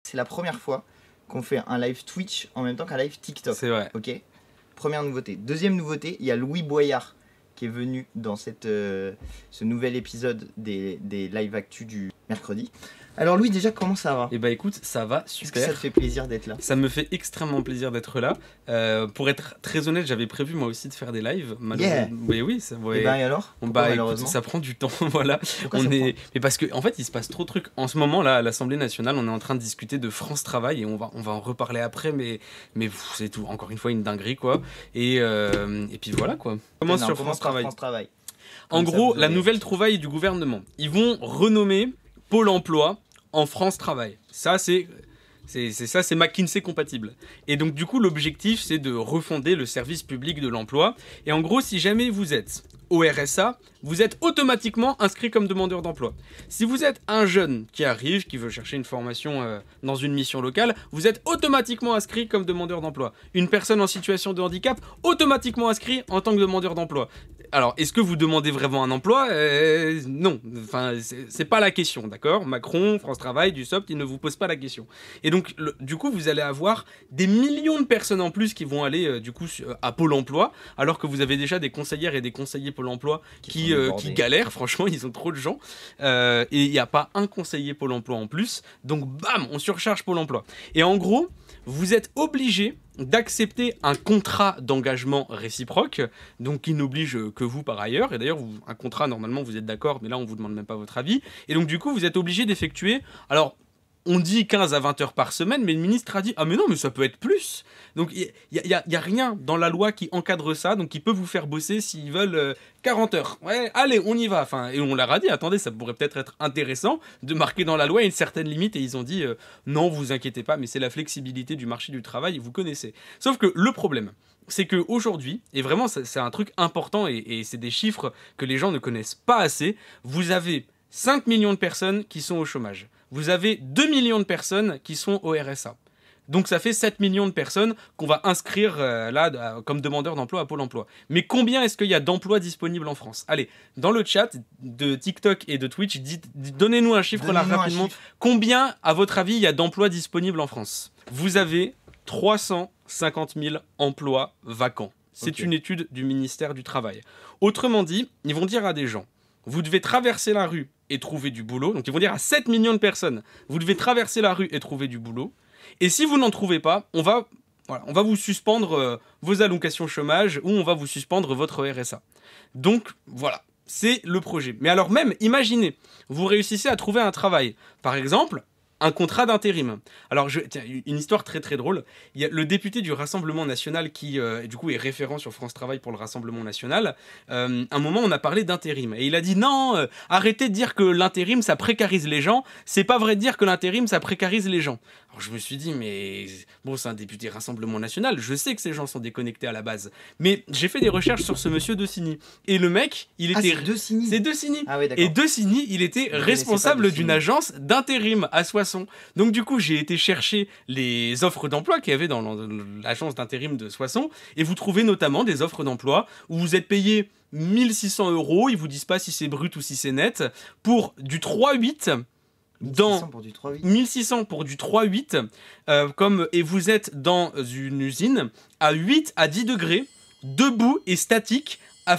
C'est la première fois qu'on fait un live Twitch en même temps qu'un live TikTok. C'est vrai. Ok. Première nouveauté. Deuxième nouveauté, il y a Louis Boyard qui est venu dans ce nouvel épisode des live actu du mercredi. Alors Louis, déjà, comment ça va? Et bah écoute, ça va Est-ce super. que ça te fait plaisir d'être là? Ça me fait extrêmement plaisir d'être là. Pour être très honnête, j'avais prévu moi aussi de faire des lives. Yeah. Mais oui, ça, ouais. Et bah et alors? Bah, écoute, malheureusement ça prend du temps, voilà. Pourquoi ça prend Mais parce que en fait, il se passe trop de trucs. En ce moment là, à l'Assemblée nationale, on est en train de discuter de France Travail et on va en reparler après. Mais c'est tout. Encore une fois, une dinguerie quoi. Et puis voilà quoi. Comment sur France Travail. En gros, la nouvelle trouvaille du gouvernement. Ils vont renommer Pôle Emploi en France Travail. Ça, c'est McKinsey compatible. Et donc, du coup, l'objectif, c'est de refonder le service public de l'emploi. Et en gros, si jamais vous êtes au RSA, vous êtes automatiquement inscrit comme demandeur d'emploi. Si vous êtes un jeune qui arrive, qui veut chercher une formation dans une mission locale, vous êtes automatiquement inscrit comme demandeur d'emploi. Une personne en situation de handicap, automatiquement inscrit en tant que demandeur d'emploi. Alors, est-ce que vous demandez vraiment un emploi? Non, enfin, c'est pas la question, d'accord? Macron, France Travail, Dussopt, ils ne vous posent pas la question. Et donc, du coup, vous allez avoir des millions de personnes en plus qui vont aller, du coup, à Pôle Emploi, alors que vous avez déjà des conseillères et des conseillers Pôle Emploi qui galèrent, franchement, ils ont trop de gens. Et il n'y a pas un conseiller Pôle Emploi en plus. Donc, bam, on surcharge Pôle Emploi. Et en gros, vous êtes obligé d'accepter un contrat d'engagement réciproque, donc qui n'oblige que vous par ailleurs. Et d'ailleurs, un contrat, normalement, vous êtes d'accord, mais là, on ne vous demande même pas votre avis. Et donc, du coup, vous êtes obligé d'effectuer... Alors, on dit 15 à 20 heures par semaine, mais le ministre a dit « Ah mais non, mais ça peut être plus !» Donc il n'y a rien dans la loi qui encadre ça, donc qui peut vous faire bosser s'ils veulent 40 heures. Ouais, allez, on y va. Enfin, et on leur a dit « Attendez, ça pourrait peut-être être intéressant de marquer dans la loi une certaine limite. » Et ils ont dit « Non, vous inquiétez pas, mais c'est la flexibilité du marché du travail, vous connaissez. » Sauf que le problème, c'est qu'aujourd'hui, et vraiment c'est un truc important, et c'est des chiffres que les gens ne connaissent pas assez, vous avez 5 millions de personnes qui sont au chômage. Vous avez 2 millions de personnes qui sont au RSA. Donc ça fait 7 millions de personnes qu'on va inscrire comme demandeurs d'emploi à Pôle Emploi. Mais combien est-ce qu'il y a d'emplois disponibles en France? Allez, dans le chat de TikTok et de Twitch, donnez-nous un chiffre là rapidement. Combien, à votre avis, il y a d'emplois disponibles en France? Vous avez 350 000 emplois vacants. C'est une étude du ministère du Travail. Autrement dit, ils vont dire à des gens, vous devez traverser la rue et trouver du boulot. Donc ils vont dire à 7 millions de personnes, vous devez traverser la rue et trouver du boulot. Et si vous n'en trouvez pas, on va vous suspendre vos allocations chômage ou on va vous suspendre votre RSA. Donc voilà, c'est le projet. Mais alors même, imaginez, vous réussissez à trouver un travail. Par exemple, un contrat d'intérim. Alors, tiens, une histoire très très drôle. Il y a le député du Rassemblement National qui, du coup, est référent sur France Travail pour le Rassemblement National. Un moment, on a parlé d'intérim. Et il a dit non, arrêtez de dire que l'intérim, ça précarise les gens. C'est pas vrai de dire que l'intérim, ça précarise les gens. Alors, je me suis dit, mais bon, c'est un député Rassemblement National. Je sais que ces gens sont déconnectés à la base. Mais j'ai fait des recherches sur ce monsieur De Signy. Et le mec, il était... c'est De Signy. C'est De Signy. Ah oui, d'accord. Et De Signy, il était responsable d'une agence d'intérim à Soissons. Donc du coup, j'ai été chercher les offres d'emploi qu'il y avait dans l'agence d'intérim de Soissons, et vous trouvez notamment des offres d'emploi où vous êtes payé 1 600 €, ils vous disent pas si c'est brut ou si c'est net, pour du 3-8, 1600 pour du 3-8. 1600 pour du 3-8, et vous êtes dans une usine à 8 à 10 degrés, debout et statique, à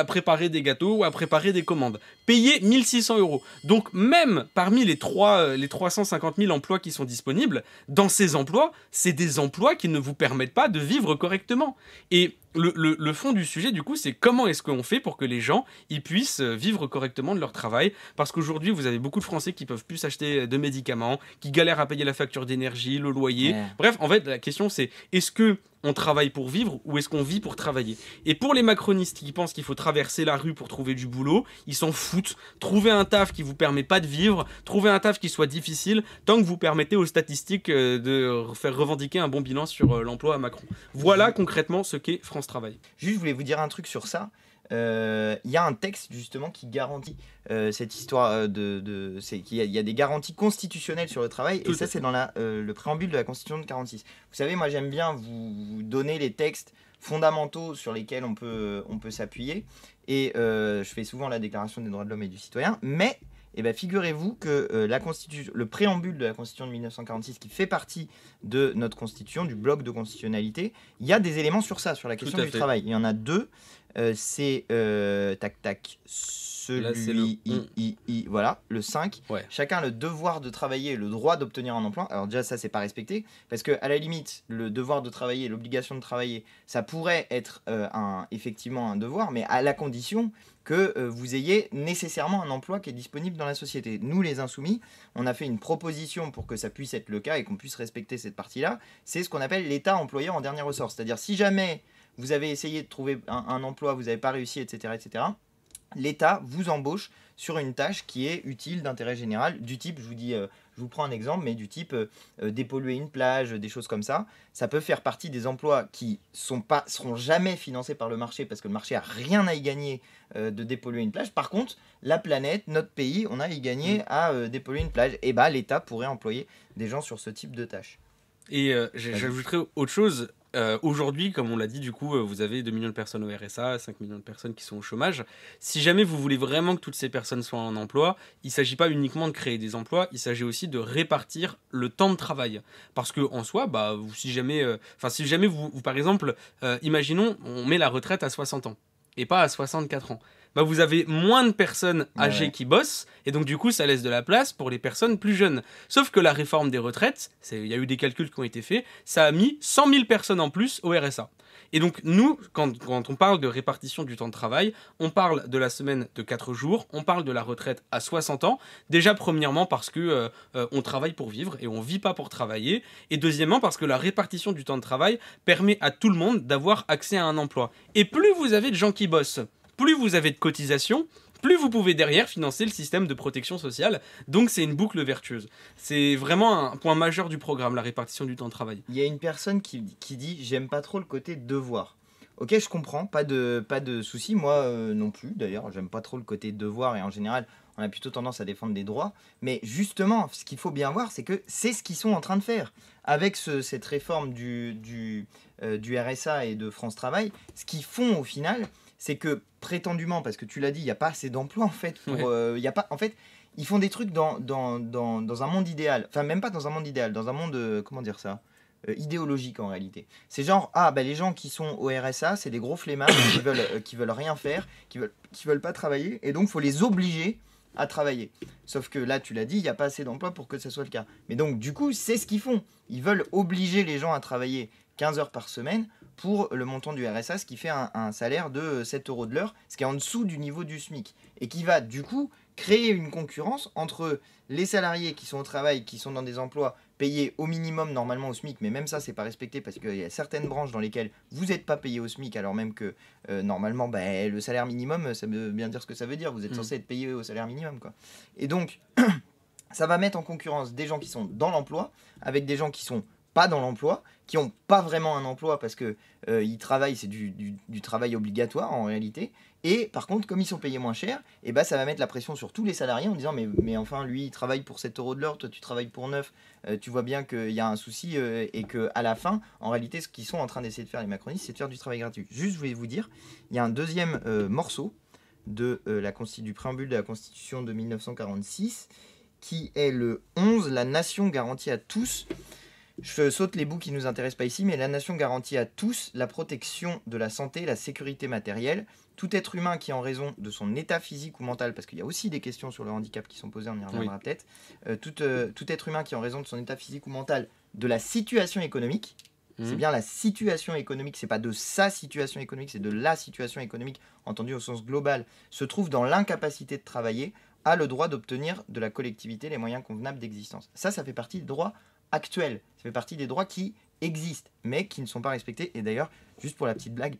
préparer des gâteaux ou à préparer des commandes. Payé 1 600 €. Donc même parmi les 350 000 emplois qui sont disponibles, dans ces emplois, c'est des emplois qui ne vous permettent pas de vivre correctement. Et le fond du sujet, du coup, c'est comment est-ce qu'on fait pour que les gens ils puissent vivre correctement de leur travail. Parce qu'aujourd'hui, vous avez beaucoup de Français qui peuvent plus s'acheter de médicaments, qui galèrent à payer la facture d'énergie, le loyer. Ouais. Bref, en fait, la question c'est, est-ce que on travaille pour vivre ou est-ce qu'on vit pour travailler? Et pour les macronistes qui pensent qu'il faut traverser la rue pour trouver du boulot, ils s'en foutent. Trouvez un taf qui vous permet pas de vivre, trouvez un taf qui soit difficile, tant que vous permettez aux statistiques de faire revendiquer un bon bilan sur l'emploi à Macron. Voilà concrètement ce qu'est France Travail. Juste, je voulais vous dire un truc sur ça. Il y a un texte justement qui garantit cette histoire il y a des garanties constitutionnelles sur le travail. Et ça, c'est dans le préambule de la Constitution de 46. Vous savez, moi j'aime bien vous donner les textes fondamentaux sur lesquels on peut s'appuyer. Et je fais souvent la Déclaration des droits de l'homme et du citoyen. Mais Et bien, figurez-vous que le préambule de la Constitution de 1946, qui fait partie de notre Constitution, du bloc de constitutionnalité, il y a des éléments sur ça, sur la question du travail. Il y en a deux. C'est voilà, le 5. Ouais. Chacun a le devoir de travailler et le droit d'obtenir un emploi. Alors déjà, ça, c'est pas respecté, parce qu'à la limite, le devoir de travailler, l'obligation de travailler, ça pourrait être effectivement un devoir, mais à la condition que vous ayez nécessairement un emploi qui est disponible dans la société. Nous, les Insoumis, on a fait une proposition pour que ça puisse être le cas et qu'on puisse respecter cette partie-là. C'est ce qu'on appelle l'État employeur en dernier ressort. C'est-à-dire, si jamais vous avez essayé de trouver un emploi, vous n'avez pas réussi, etc., l'État vous embauche sur une tâche qui est utile, d'intérêt général, du type, je vous prends un exemple, mais du type dépolluer une plage, des choses comme ça. Ça peut faire partie des emplois qui seront jamais financés par le marché, parce que le marché a rien à y gagner de dépolluer une plage. Par contre, la planète, notre pays, on a à y gagner à dépolluer une plage. Et bah, l'État pourrait employer des gens sur ce type de tâches. Et j'ajouterais autre chose. Aujourd'hui, comme on l'a dit, du coup, vous avez 2 millions de personnes au RSA, 5 millions de personnes qui sont au chômage. Si jamais vous voulez vraiment que toutes ces personnes soient en emploi, il ne s'agit pas uniquement de créer des emplois, il s'agit aussi de répartir le temps de travail. Parce qu'en soi, si jamais vous par exemple, imaginons, on met la retraite à 60 ans et pas à 64 ans. Vous avez moins de personnes âgées qui bossent, et donc du coup, ça laisse de la place pour les personnes plus jeunes. Sauf que la réforme des retraites, il y a eu des calculs qui ont été faits, ça a mis 100 000 personnes en plus au RSA. Et donc nous, quand on parle de répartition du temps de travail, on parle de la semaine de 4 jours, on parle de la retraite à 60 ans, déjà premièrement parce que on travaille pour vivre et on vit pas pour travailler, et deuxièmement parce que la répartition du temps de travail permet à tout le monde d'avoir accès à un emploi. Et plus vous avez de gens qui bossent, plus vous avez de cotisations, plus vous pouvez derrière financer le système de protection sociale. Donc c'est une boucle vertueuse. C'est vraiment un point majeur du programme, la répartition du temps de travail. Il y a une personne qui dit « j'aime pas trop le côté devoir ». Ok, je comprends, pas de souci, moi non plus d'ailleurs, j'aime pas trop le côté devoir et en général on a plutôt tendance à défendre des droits, mais justement ce qu'il faut bien voir c'est que c'est ce qu'ils sont en train de faire. Avec cette réforme du RSA et de France Travail, ce qu'ils font au final, c'est que prétendument, parce que tu l'as dit, il n'y a pas assez d'emplois en fait. En fait, ils font des trucs dans un monde idéal. Enfin, même pas dans un monde idéal, dans un monde, comment dire ça, idéologique en réalité. C'est genre, les gens qui sont au RSA, c'est des gros flemmards qui veulent rien faire, qui veulent pas travailler, et donc il faut les obliger à travailler. Sauf que là, tu l'as dit, il n'y a pas assez d'emplois pour que ce soit le cas. Mais donc, du coup, c'est ce qu'ils font. Ils veulent obliger les gens à travailler 15 heures par semaine pour le montant du RSA, ce qui fait un salaire de 7 € de l'heure, ce qui est en dessous du niveau du SMIC. Et qui va, du coup, créer une concurrence entre les salariés qui sont au travail, qui sont dans des emplois payés au minimum normalement au SMIC, mais même ça, c'est pas respecté parce qu'il y a certaines branches dans lesquelles vous n'êtes pas payé au SMIC, alors même que normalement, le salaire minimum, ça veut bien dire ce que ça veut dire. Vous êtes censé être payé au salaire minimum, quoi. Et donc, ça va mettre en concurrence des gens qui sont dans l'emploi avec des gens qui sont pas dans l'emploi, qui n'ont pas vraiment un emploi parce que ils travaillent, c'est du travail obligatoire en réalité. Et par contre, comme ils sont payés moins cher, ça va mettre la pression sur tous les salariés en disant mais enfin lui il travaille pour 7 € de l'heure, toi tu travailles pour 9, tu vois bien qu'il y a un souci et qu'à la fin, en réalité ce qu'ils sont en train d'essayer de faire les macronistes, c'est de faire du travail gratuit. Juste je voulais vous dire, il y a un deuxième morceau de du préambule de la Constitution de 1946 qui est le 11, la nation garantit à tous. Je saute les bouts qui ne nous intéressent pas ici, mais la nation garantit à tous la protection de la santé, la sécurité matérielle. Tout être humain qui, en raison de son état physique ou mental, parce qu'il y a aussi des questions sur le handicap qui sont posées, on y reviendra peut-être, tout être humain qui, en raison de son état physique ou mental, de la situation économique, c'est bien la situation économique, c'est pas de sa situation économique, c'est de la situation économique, entendue au sens global, se trouve dans l'incapacité de travailler, a le droit d'obtenir de la collectivité les moyens convenables d'existence. Ça fait partie des droits actuels. Ça fait partie des droits qui existent, mais qui ne sont pas respectés. Et d'ailleurs, juste pour la petite blague,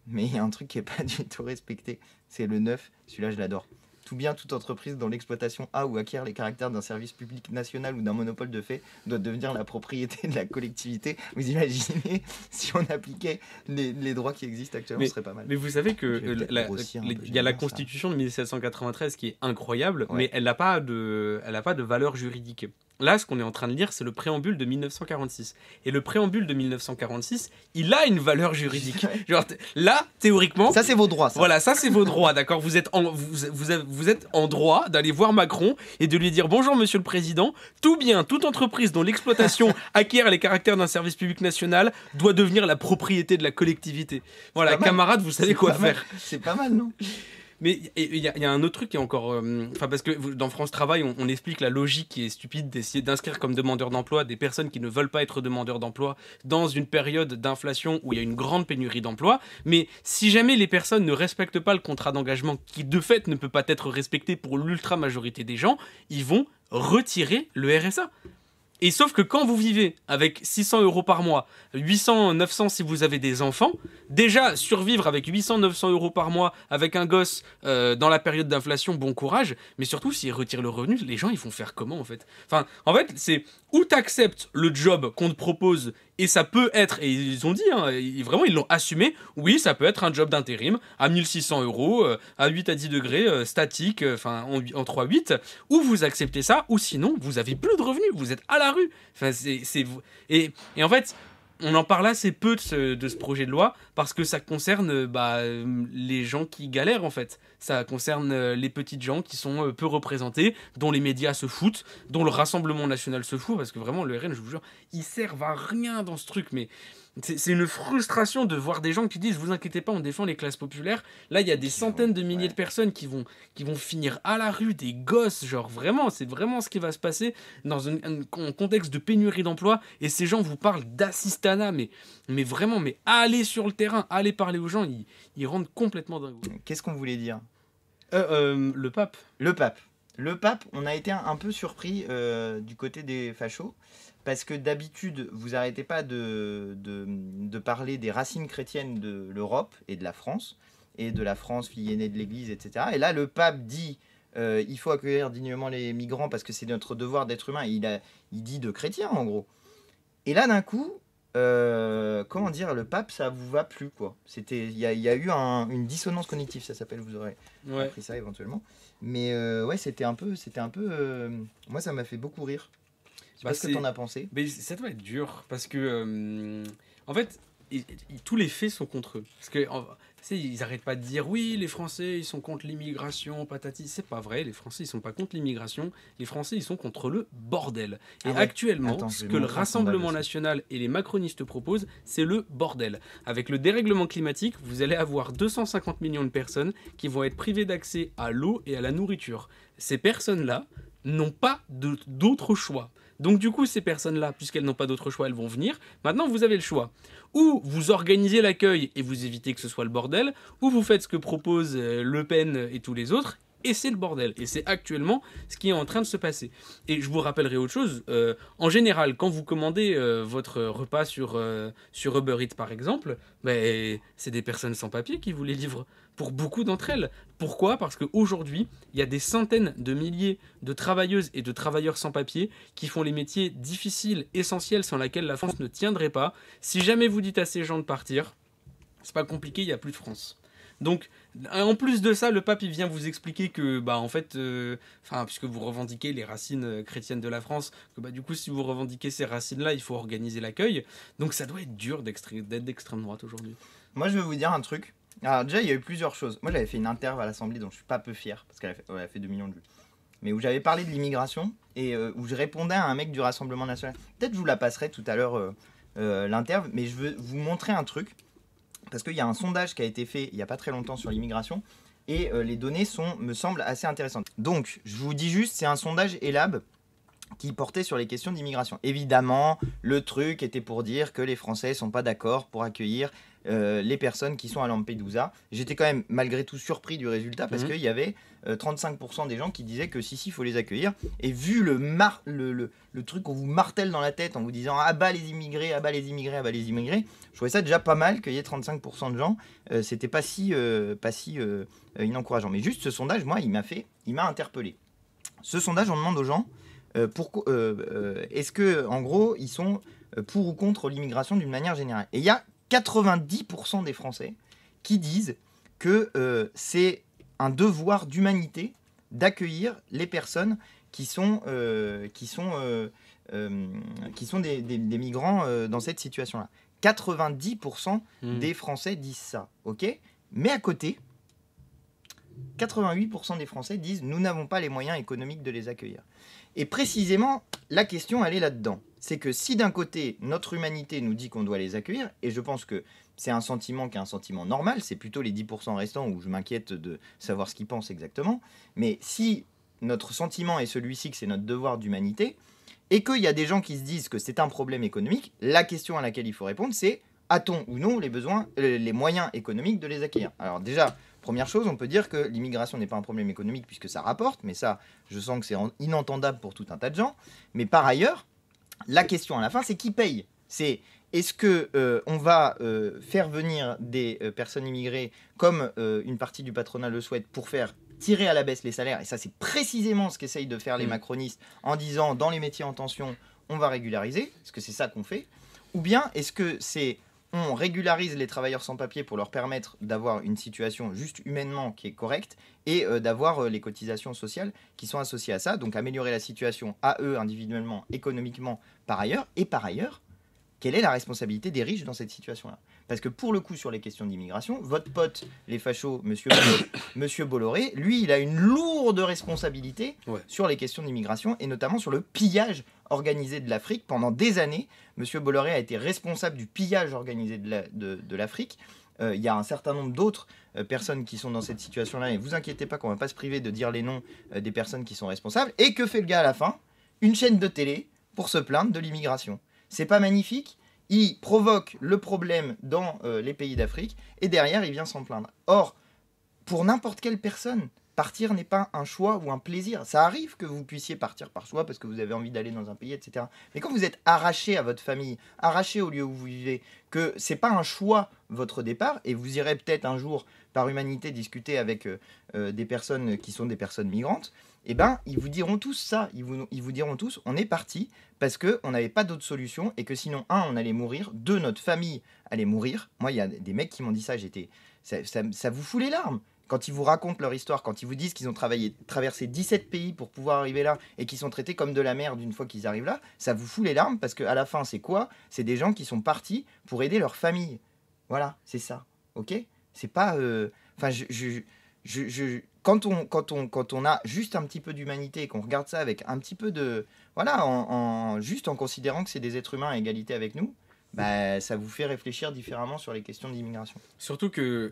mais il y a un truc qui n'est pas du tout respecté, c'est le 9, celui-là je l'adore. Tout bien, toute entreprise dont l'exploitation a ou acquiert les caractères d'un service public national ou d'un monopole de fait doit devenir la propriété de la collectivité. Vous imaginez si on appliquait les droits qui existent actuellement, ce serait pas mal. Mais vous savez que il y a la Constitution de 1793 qui est incroyable, mais elle n'a pas de valeur juridique. là, ce qu'on est en train de lire, c'est le préambule de 1946. Et le préambule de 1946, il a une valeur juridique. Genre, là, théoriquement... Ça, c'est vos droits, ça. Voilà, ça, c'est vos droits, d'accord. Vous êtes en droit d'aller voir Macron et de lui dire « Bonjour, monsieur le président, tout bien, toute entreprise dont l'exploitation acquiert les caractères d'un service public national doit devenir la propriété de la collectivité. » Voilà, camarades, vous savez quoi faire. C'est pas mal, non? Mais il y a un autre truc qui est encore... parce que dans France Travail, on explique la logique qui est stupide d'essayer d'inscrire comme demandeurs d'emploi des personnes qui ne veulent pas être demandeurs d'emploi dans une période d'inflation où il y a une grande pénurie d'emploi. Mais si jamais les personnes ne respectent pas le contrat d'engagement, qui de fait ne peut pas être respecté pour l'ultra-majorité des gens, ils vont retirer le RSA. Et sauf que quand vous vivez avec 600 € par mois, 800, 900 si vous avez des enfants, déjà survivre avec 800, 900 € par mois avec un gosse dans la période d'inflation, bon courage. Mais surtout, s'ils retirent le revenu, les gens, ils vont faire comment en fait? Enfin, en fait, c'est où t'acceptes le job qu'on te propose et ça peut être, et ils ont dit, hein, vraiment ils l'ont assumé, oui, ça peut être un job d'intérim à 1600 €, à 8 à 10 degrés, statique, enfin en 3-8, ou vous acceptez ça, ou sinon vous avez plus de revenus, vous êtes à la rue. Enfin, et en fait, on en parle assez peu de ce projet de loi parce que ça concerne les gens qui galèrent en fait. Ça concerne les petites gens qui sont peu représentés, dont les médias se foutent, dont le Rassemblement National se fout, parce que vraiment le RN, je vous jure, ils servent à rien dans ce truc, mais c'est une frustration de voir des gens qui disent « Vous inquiétez pas, on défend les classes populaires ». Là, il y a des centaines de milliers de personnes qui vont finir à la rue, des gosses, genre vraiment, c'est vraiment ce qui va se passer dans un contexte de pénurie d'emploi. Et ces gens vous parlent d'assistanat, mais vraiment, mais allez sur le terrain, allez parler aux gens, ils rendent complètement dingue. Qu'est-ce qu'on voulait dire? Le pape. Le pape, on a été un peu surpris du côté des fachos. Parce que d'habitude, vous n'arrêtez pas de parler des racines chrétiennes de l'Europe et de la France, et de la France, fille aînée de l'Église, etc. Et là, le pape dit il faut accueillir dignement les migrants parce que c'est notre devoir d'être humain. Il dit de chrétien, en gros. Et là, d'un coup, comment dire, le pape, ça vous va plus, quoi. Il y a eu une dissonance cognitive, ça s'appelle, vous aurez appris ça éventuellement. Mais ouais, c'était un peu moi, ça m'a fait beaucoup rire. Je sais pas ce que t'en as pensé. Mais ça doit être dur parce que en fait tous les faits sont contre eux. Parce que ils arrêtent pas de dire oui, les Français ils sont contre l'immigration, patati. C'est pas vrai, les Français ils sont pas contre l'immigration, les Français ils sont contre le bordel. Et actuellement, ce que le Rassemblement National et les macronistes proposent, c'est le bordel. Avec le dérèglement climatique, vous allez avoir 250 millions de personnes qui vont être privées d'accès à l'eau et à la nourriture. Ces personnes-là n'ont pas d'autre choix. Donc du coup, ces personnes-là, puisqu'elles n'ont pas d'autre choix, elles vont venir. Maintenant, vous avez le choix. Ou vous organisez l'accueil et vous évitez que ce soit le bordel, ou vous faites ce que proposent Le Pen et tous les autres, et c'est le bordel. Et c'est actuellement ce qui est en train de se passer. Et je vous rappellerai autre chose. En général, quand vous commandez votre repas sur Uber Eats, par exemple, c'est des personnes sans papier qui vous les livrent. Pour beaucoup d'entre elles. Pourquoi? Parce qu'aujourd'hui, il y a des centaines de milliers de travailleuses et de travailleurs sans papier qui font les métiers difficiles, essentiels, sans lesquels la France ne tiendrait pas. Si jamais vous dites à ces gens de partir, c'est pas compliqué, il n'y a plus de France. Donc, en plus de ça, le pape il vient vous expliquer que, en fait, puisque vous revendiquez les racines chrétiennes de la France, que du coup, si vous revendiquez ces racines-là, il faut organiser l'accueil. Donc, ça doit être dur d'être d'extrême droite aujourd'hui. Moi, je vais vous dire un truc. Alors déjà, il y a eu plusieurs choses. Moi, j'avais fait une interview à l'Assemblée dont je suis pas peu fier, parce qu'elle a fait 2 millions de vues. Mais où j'avais parlé de l'immigration, et où je répondais à un mec du Rassemblement National. Peut-être je vous la passerai tout à l'heure, l'interview, mais je veux vous montrer un truc. Parce qu'il y a un sondage qui a été fait il n'y a pas très longtemps sur l'immigration, et les données me semblent assez intéressantes. Donc, je vous dis juste, c'est un sondage Elab qui portait sur les questions d'immigration. Évidemment, le truc était pour dire que les Français ne sont pas d'accord pour accueillir les personnes qui sont à Lampedusa. J'étais quand même malgré tout surpris du résultat parce qu'il y avait 35% des gens qui disaient que si, il faut les accueillir. Et vu le truc qu'on vous martèle dans la tête en vous disant « Ah bah les immigrés, ah bah les immigrés, ah bah les immigrés », je trouvais ça déjà pas mal qu'il y ait 35% de gens. C'était pas si inencourageant. Mais juste ce sondage, moi, il m'a interpellé. Ce sondage, on demande aux gens est-ce que, en gros, ils sont pour ou contre l'immigration d'une manière générale. Et il y a 90% des Français qui disent que c'est un devoir d'humanité d'accueillir les personnes qui sont des migrants dans cette situation-là. 90% des Français disent ça, ok ? Mais à côté, 88% des Français disent « nous n'avons pas les moyens économiques de les accueillir ». Et précisément, la question, elle est là-dedans. C'est que si d'un côté, notre humanité nous dit qu'on doit les accueillir, et je pense que c'est un sentiment qui est un sentiment normal, c'est plutôt les 10% restants où je m'inquiète de savoir ce qu'ils pensent exactement, mais si notre sentiment est celui-ci que c'est notre devoir d'humanité, et qu'il y a des gens qui se disent que c'est un problème économique, la question à laquelle il faut répondre, c'est a-t-on ou non les moyens économiques de les accueillir ? Alors déjà, première chose, on peut dire que l'immigration n'est pas un problème économique puisque ça rapporte, mais ça, je sens que c'est inentendable pour tout un tas de gens. Mais par ailleurs, la question à la fin, c'est qui paye ? C'est est-ce qu'on va faire venir des personnes immigrées comme une partie du patronat le souhaite pour faire tirer à la baisse les salaires ? Et ça, c'est précisément ce qu'essayent de faire les macronistes en disant dans les métiers en tension, on va régulariser, parce que c'est ça qu'on fait. Ou bien est-ce que c'est on régularise les travailleurs sans papier pour leur permettre d'avoir une situation juste humainement qui est correcte et d'avoir les cotisations sociales qui sont associées à ça, donc améliorer la situation à eux individuellement, économiquement, par ailleurs, et par ailleurs, quelle est la responsabilité des riches dans cette situation-là ? Parce que pour le coup, sur les questions d'immigration, votre pote, les fachos, monsieur Bolloré, lui, il a une lourde responsabilité sur les questions d'immigration, et notamment sur le pillage organisé de l'Afrique. Pendant des années, monsieur Bolloré a été responsable du pillage organisé de l'Afrique. Il y a un certain nombre d'autres personnes qui sont dans cette situation-là, et vous inquiétez pas qu'on va pas se priver de dire les noms des personnes qui sont responsables. Et que fait le gars à la fin ? Une chaîne de télé pour se plaindre de l'immigration. C'est pas magnifique ? Il provoque le problème dans les pays d'Afrique et derrière, il vient s'en plaindre. Or, pour n'importe quelle personne, partir n'est pas un choix ou un plaisir. Ça arrive que vous puissiez partir par choix parce que vous avez envie d'aller dans un pays, etc. Mais quand vous êtes arraché à votre famille, arraché au lieu où vous vivez, que c'est pas un choix votre départ, et vous irez peut-être un jour par humanité discuter avec des personnes qui sont des personnes migrantes, eh ben, ils vous diront tous ça. Ils vous diront tous, on est parti parce qu'on n'avait pas d'autre solution et que sinon, un, on allait mourir, deux, notre famille allait mourir. Moi, il y a des mecs qui m'ont dit ça, ça vous fout les larmes. Quand ils vous racontent leur histoire, quand ils vous disent qu'ils ont traversé 17 pays pour pouvoir arriver là et qu'ils sont traités comme de la merde une fois qu'ils arrivent là, ça vous fout les larmes parce qu'à la fin, c'est quoi ? C'est des gens qui sont partis pour aider leur famille. Voilà, c'est ça. Ok ? C'est pas... Enfin, quand on a juste un petit peu d'humanité et qu'on regarde ça avec un petit peu de... Voilà, juste en considérant que c'est des êtres humains à égalité avec nous, bah, ça vous fait réfléchir différemment sur les questions d'immigration. Surtout que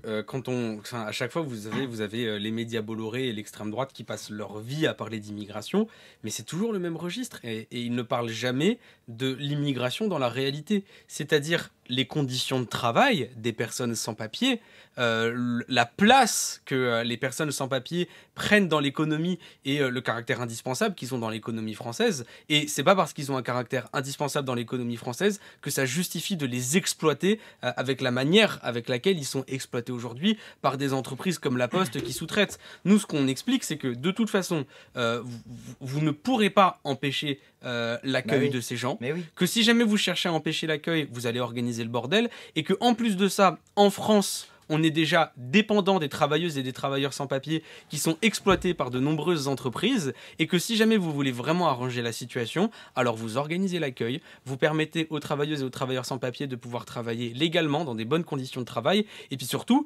à chaque fois vous avez les médias Bolloré et l'extrême droite qui passent leur vie à parler d'immigration, mais c'est toujours le même registre et ils ne parlent jamais de l'immigration dans la réalité, c'est-à-dire les conditions de travail des personnes sans papier, la place que les personnes sans papier prennent dans l'économie et le caractère indispensable qu'ils ont dans l'économie française. Et c'est pas parce qu'ils ont un caractère indispensable dans l'économie française que ça justifie de les exploiter avec la manière avec laquelle ils sont exploités aujourd'hui par des entreprises comme La Poste qui sous-traitent. Nous, ce qu'on explique, c'est que de toute façon, vous ne pourrez pas empêcher l'accueil de ces gens, que si jamais vous cherchez à empêcher l'accueil, vous allez organiser le bordel, et que en plus de ça, en France, on est déjà dépendant des travailleuses et des travailleurs sans papier qui sont exploités par de nombreuses entreprises, et que si jamais vous voulez vraiment arranger la situation, alors vous organisez l'accueil, vous permettez aux travailleuses et aux travailleurs sans papier de pouvoir travailler légalement dans des bonnes conditions de travail, et puis surtout,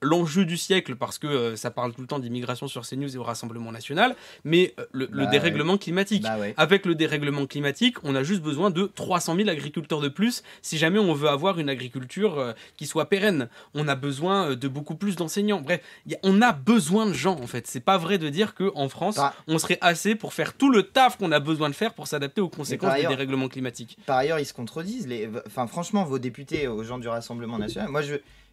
l'enjeu du siècle, parce que ça parle tout le temps d'immigration sur CNews et au Rassemblement National, mais le dérèglement climatique. Avec le dérèglement climatique, on a juste besoin de 300 000 agriculteurs de plus si jamais on veut avoir une agriculture qui soit pérenne. On a besoin de beaucoup plus d'enseignants. Bref, on a besoin de gens, en fait. C'est pas vrai de dire qu'en France, on serait assez pour faire tout le taf qu'on a besoin de faire pour s'adapter aux conséquences des dérèglements climatiques. Par ailleurs, ils se contredisent. Enfin, franchement, vos députés, aux gens du Rassemblement National, moi,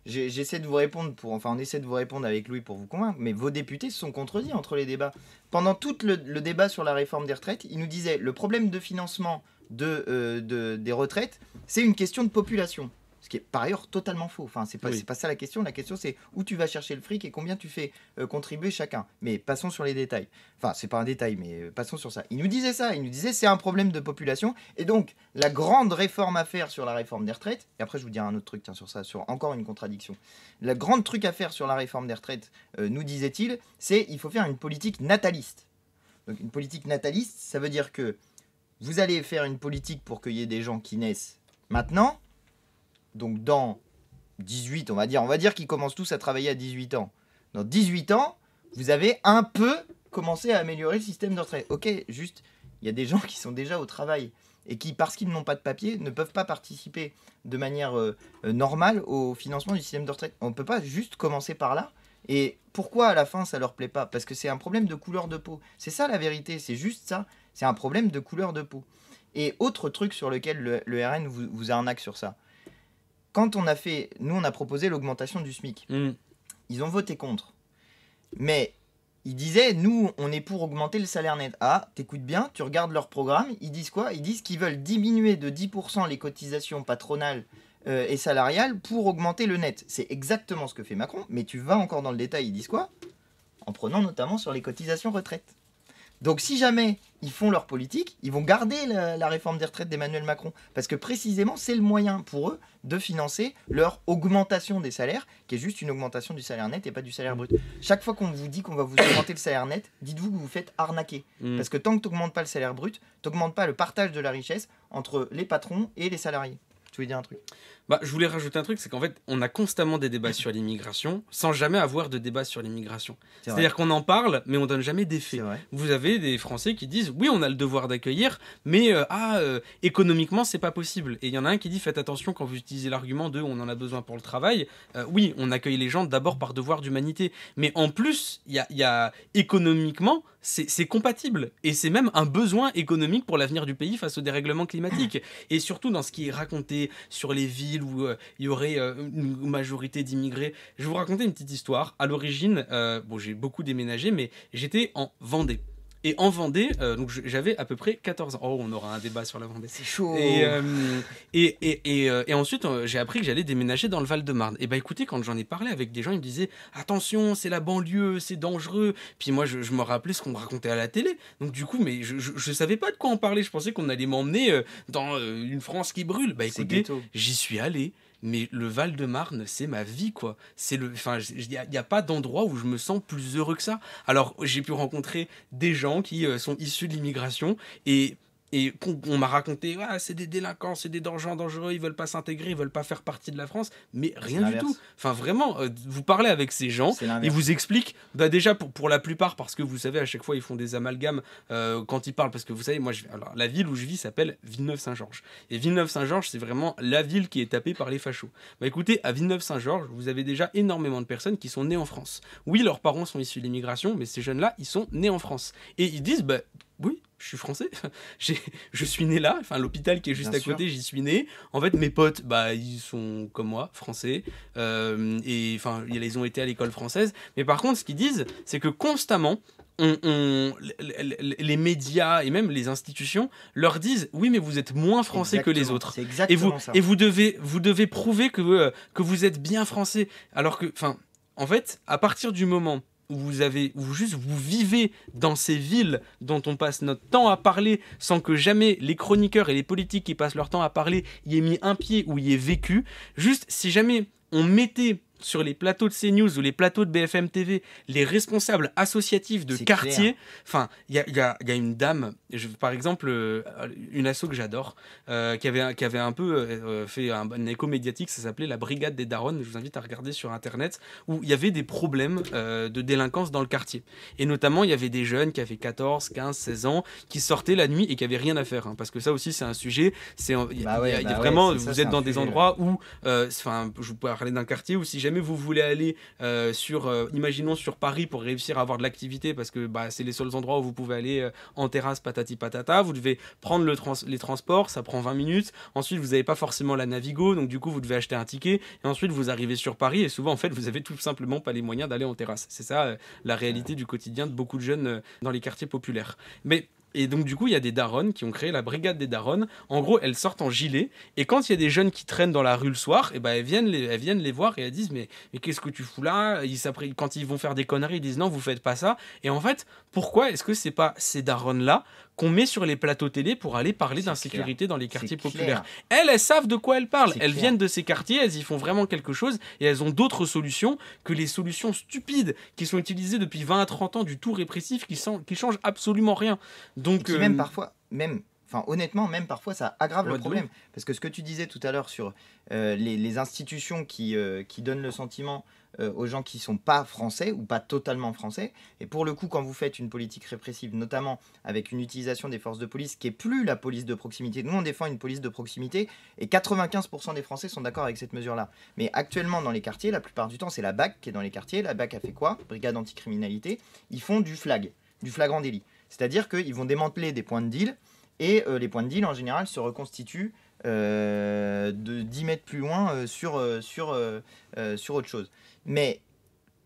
j'essaie de vous répondre on essaie de vous répondre avec Louis pour vous convaincre, mais vos députés se sont contredits entre les débats. Pendant tout le débat sur la réforme des retraites, ils nous disaient le problème de financement des retraites, c'est une question de population. Ce qui est par ailleurs totalement faux. Enfin, c'est pas ça la question. La question, c'est où tu vas chercher le fric et combien tu fais contribuer chacun. Mais passons sur les détails. Enfin, c'est pas un détail, mais passons sur ça. Il nous disait ça. Il nous disait c'est un problème de population. Et donc, la grande réforme à faire sur la réforme des retraites, et après je vous dirai un autre truc sur ça, sur encore une contradiction. Le grand truc à faire sur la réforme des retraites, nous disait-il, c'est il faut faire une politique nataliste. Donc une politique nataliste, ça veut dire que vous allez faire une politique pour qu'il y ait des gens qui naissent maintenant. Donc dans 18, on va dire qu'ils commencent tous à travailler à 18 ans. Dans 18 ans, vous avez un peu commencé à améliorer le système de retraite. Ok, juste, il y a des gens qui sont déjà au travail et qui, parce qu'ils n'ont pas de papier, ne peuvent pas participer de manière normale au financement du système de retraite. On ne peut pas juste commencer par là. Et pourquoi à la fin ça leur plaît pas? Parce que c'est un problème de couleur de peau. C'est ça la vérité, c'est juste ça. C'est un problème de couleur de peau. Et autre truc sur lequel le RN vous arnaque sur ça. Quand on a fait, nous on a proposé l'augmentation du SMIC. Ils ont voté contre. Mais ils disaient, nous on est pour augmenter le salaire net. Ah, t'écoutes bien, tu regardes leur programme, ils disent quoi? Ils disent qu'ils veulent diminuer de 10% les cotisations patronales et salariales pour augmenter le net. C'est exactement ce que fait Macron, mais tu vas encore dans le détail, ils disent quoi? En prenant notamment sur les cotisations retraite. Donc si jamais ils font leur politique, ils vont garder la réforme des retraites d'Emmanuel Macron. Parce que précisément, c'est le moyen pour eux de financer leur augmentation des salaires, qui est juste une augmentation du salaire net et pas du salaire brut. Chaque fois qu'on vous dit qu'on va vous augmenter le salaire net, dites-vous que vous vous faites arnaquer. Parce que tant que tu n'augmentes pas le salaire brut, tu n'augmentes pas le partage de la richesse entre les patrons et les salariés. Tu voulais dire un truc? Je voulais rajouter un truc, c'est qu'en fait, on a constamment des débats sur l'immigration, sans jamais avoir de débat sur l'immigration. C'est-à-dire qu'on en parle, mais on donne jamais d'effet. Vous avez des Français qui disent, oui, on a le devoir d'accueillir, mais économiquement, c'est pas possible. Et il y en a un qui dit, faites attention quand vous utilisez l'argument de, on en a besoin pour le travail. Oui, on accueille les gens d'abord par devoir d'humanité, mais en plus, il y a économiquement, c'est compatible. Et c'est même un besoin économique pour l'avenir du pays face au dérèglement climatique. Et surtout dans ce qui est raconté sur les villes où il y aurait une majorité d'immigrés. Je vais vous raconter une petite histoire. À l'origine, j'ai beaucoup déménagé, mais j'étais en Vendée. Et en Vendée, donc j'avais à peu près 14 ans. Oh, on aura un débat sur la Vendée. C'est chaud. Et ensuite, j'ai appris que j'allais déménager dans le Val-de-Marne. Et écoutez, quand j'en ai parlé avec des gens, ils me disaient « Attention, c'est la banlieue, c'est dangereux. » Puis moi, je me rappelais ce qu'on me racontait à la télé. Donc du coup, mais je savais pas de quoi en parler. Je pensais qu'on allait m'emmener dans une France qui brûle. Écoutez, j'y suis allé. Mais le Val-de-Marne, c'est ma vie, quoi. Il n'y a pas d'endroit où je me sens plus heureux que ça. Alors, j'ai pu rencontrer des gens qui sont issus de l'immigration et on m'a raconté c'est des délinquants, c'est des gens dangereux, ils veulent pas s'intégrer, ils veulent pas faire partie de la France, mais rien du tout. Enfin vraiment, vous parlez avec ces gens, ils vous expliquent déjà pour la plupart, parce que vous savez à chaque fois ils font des amalgames quand ils parlent, parce que vous savez alors la ville où je vis s'appelle Villeneuve-Saint-Georges, et Villeneuve-Saint-Georges c'est vraiment la ville qui est tapée par les fachos. Écoutez, à Villeneuve-Saint-Georges vous avez déjà énormément de personnes qui sont nées en France. Oui, leurs parents sont issus de l'immigration, mais ces jeunes là ils sont nés en France et ils disent oui, je suis français, je suis né là, l'hôpital qui est juste à côté, j'y suis né. En fait, mes potes, ils sont comme moi, français, et ils ont été à l'école française. Mais par contre, ce qu'ils disent, c'est que constamment, les médias et même les institutions leur disent oui, mais vous êtes moins français que les autres. Et vous devez prouver que vous êtes bien français. Alors que, en fait, à partir du moment où vous vivez dans ces villes dont on passe notre temps à parler sans que jamais les chroniqueurs et les politiques qui passent leur temps à parler y aient mis un pied ou y aient vécu, juste si jamais on mettait sur les plateaux de CNews ou les plateaux de BFM TV les responsables associatifs de quartier, il y a une dame, par exemple une asso que j'adore, qui avait un peu fait un écho médiatique, ça s'appelait la Brigade des Daronnes, je vous invite à regarder sur internet, où il y avait des problèmes de délinquance dans le quartier, et notamment il y avait des jeunes qui avaient 14, 15, 16 ans qui sortaient la nuit et qui avaient rien à faire, parce que ça aussi c'est un sujet, vous êtes dans des endroits où je vous parler d'un quartier où si jamais vous voulez aller imaginons sur Paris pour réussir à avoir de l'activité, parce que c'est les seuls endroits où vous pouvez aller en terrasse patati patata, vous devez prendre les transports, ça prend 20 minutes, ensuite vous n'avez pas forcément la Navigo, donc du coup vous devez acheter un ticket, et ensuite vous arrivez sur Paris, et souvent en fait vous avez tout simplement pas les moyens d'aller en terrasse. C'est ça la réalité du quotidien de beaucoup de jeunes dans les quartiers populaires. Et donc du coup il y a des daronnes qui ont créé la Brigade des Daronnes. En gros elles sortent en gilet, et quand il y a des jeunes qui traînent dans la rue le soir, elles viennent les voir et elles disent mais qu'est-ce que tu fous là? Quand ils vont faire des conneries, ils disent non, vous faites pas ça. Et en fait, pourquoi est-ce que c'est pas ces daronnes là qu'on met sur les plateaux télé pour aller parler d'insécurité dans les quartiers C'est populaires. clair. Elles savent de quoi elles parlent. C'est Elles clair. viennent de ces quartiers, elles y font vraiment quelque chose et elles ont d'autres solutions que les solutions stupides qui sont utilisées depuis 20 à 30 ans du tout répressif qui changent absolument rien. Donc, Et qui même parfois, enfin honnêtement, même parfois ça aggrave Ouais, le de problème. Parce que ce que tu disais tout à l'heure sur les institutions qui donnent le sentiment aux gens qui sont pas français ou pas totalement français, et pour le coup quand vous faites une politique répressive, notamment avec une utilisation des forces de police qui est plus la police de proximité, nous on défend une police de proximité et 95% des Français sont d'accord avec cette mesure-là. Mais actuellement dans les quartiers, la plupart du temps c'est la BAC qui est dans les quartiers. La BAC a fait quoi? Brigade anticriminalité. Ils font du flagrant délit. C'est-à-dire qu'ils vont démanteler des points de deal. Et les points de deal, en général, se reconstituent de 10 mètres plus loin sur autre chose. Mais